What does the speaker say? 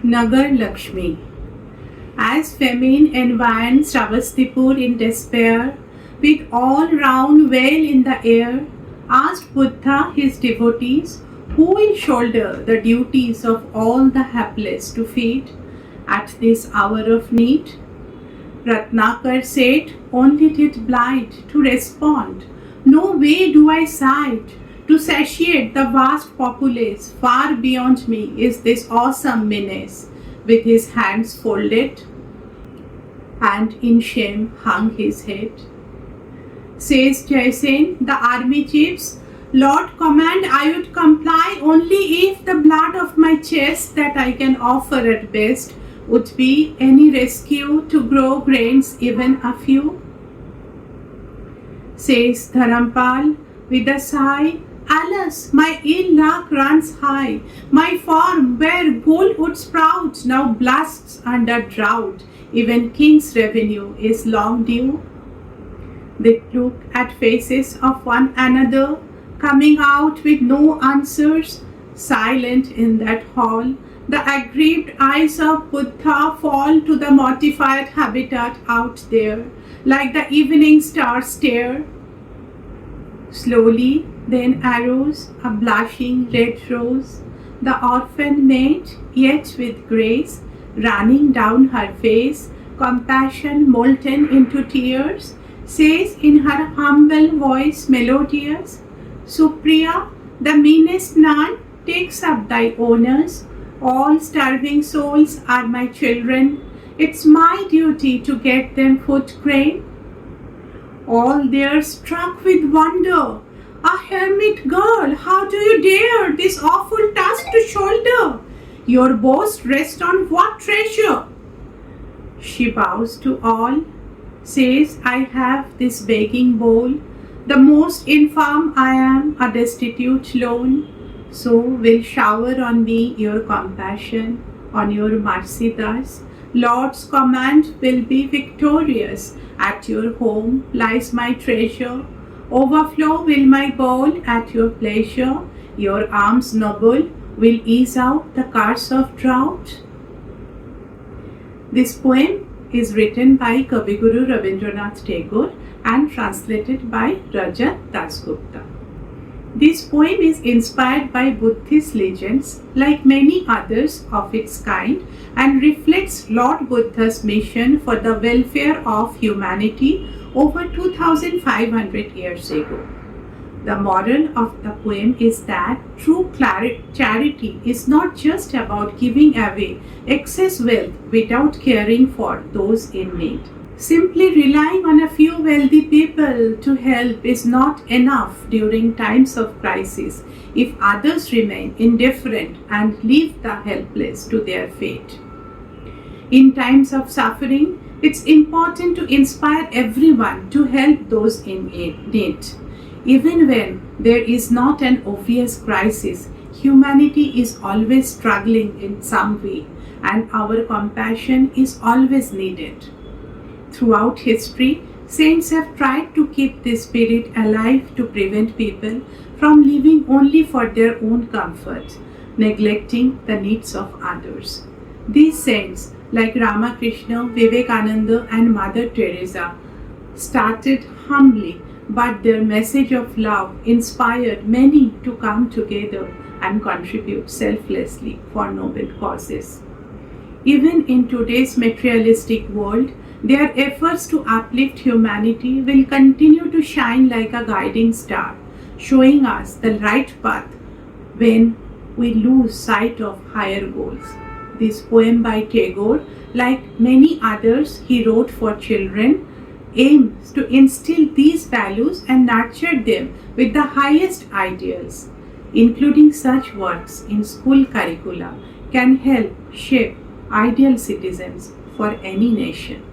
Nagar Lakshmi. As famine environed Sravastipur in despair, with all round wail in the air, asked Buddha his devotees, who will shoulder the duties of all the hapless to feed at this hour of need? Ratnakar said, only did blight to respond. No way do I sight to satiate the vast populace. Far beyond me is this awesome menace. With his hands folded and in shame hung his head. Says Jaisin, the army chiefs, Lord command I would comply only if the blood of my chest that I can offer at best would be any rescue to grow grains even a few. Says Dharampal with a sigh, alas, my ill luck runs high. My farm where gold would sprout now blasts under drought. Even king's revenue is long due. They look at faces of one another, coming out with no answers, silent in that hall. The aggrieved eyes of Buddha fall to the mortified habitat out there, like the evening stars stare. Slowly, then arose a blushing red rose, the orphaned maid, yet with grace, running down her face, compassion molten into tears, says in her humble voice melodious, Supriya, the meanest nun, takes up thy owners. All starving souls are my children. It's my duty to get them food grain. All there struck with wonder. A hermit girl, how do you dare this awful task to shoulder? Your boast rests on what treasure? She bows to all, says, I have this begging bowl. The most infirm I am, a destitute lone. So will shower on me your compassion, on your mercy thus. Lord's command will be victorious. At your home lies my treasure. Overflow will my bowl at your pleasure. Your arms noble will ease out the curse of drought. This poem is written by Kaviguru Rabindranath Tagore and translated by Rajat Dasgupta. This poem is inspired by Buddhist legends like many others of its kind and reflects Lord Buddha's mission for the welfare of humanity over 2500 years ago. The moral of the poem is that true charity is not just about giving away excess wealth without caring for those in need. Simply relying on a few wealthy people to help is not enough during times of crisis if others remain indifferent and leave the helpless to their fate. In times of suffering, it's important to inspire everyone to help those in need. Even when there is not an obvious crisis, humanity is always struggling in some way, and our compassion is always needed. Throughout history, saints have tried to keep this spirit alive to prevent people from living only for their own comfort, neglecting the needs of others. These saints, like Ramakrishna, Vivekananda, and Mother Teresa, started humbly, but their message of love inspired many to come together and contribute selflessly for noble causes. Even in today's materialistic world, their efforts to uplift humanity will continue to shine like a guiding star, showing us the right path when we lose sight of higher goals. This poem by Tagore, like many others he wrote for children, aims to instill these values and nurture them with the highest ideals. Including such works in school curricula can help shape ideal citizens for any nation.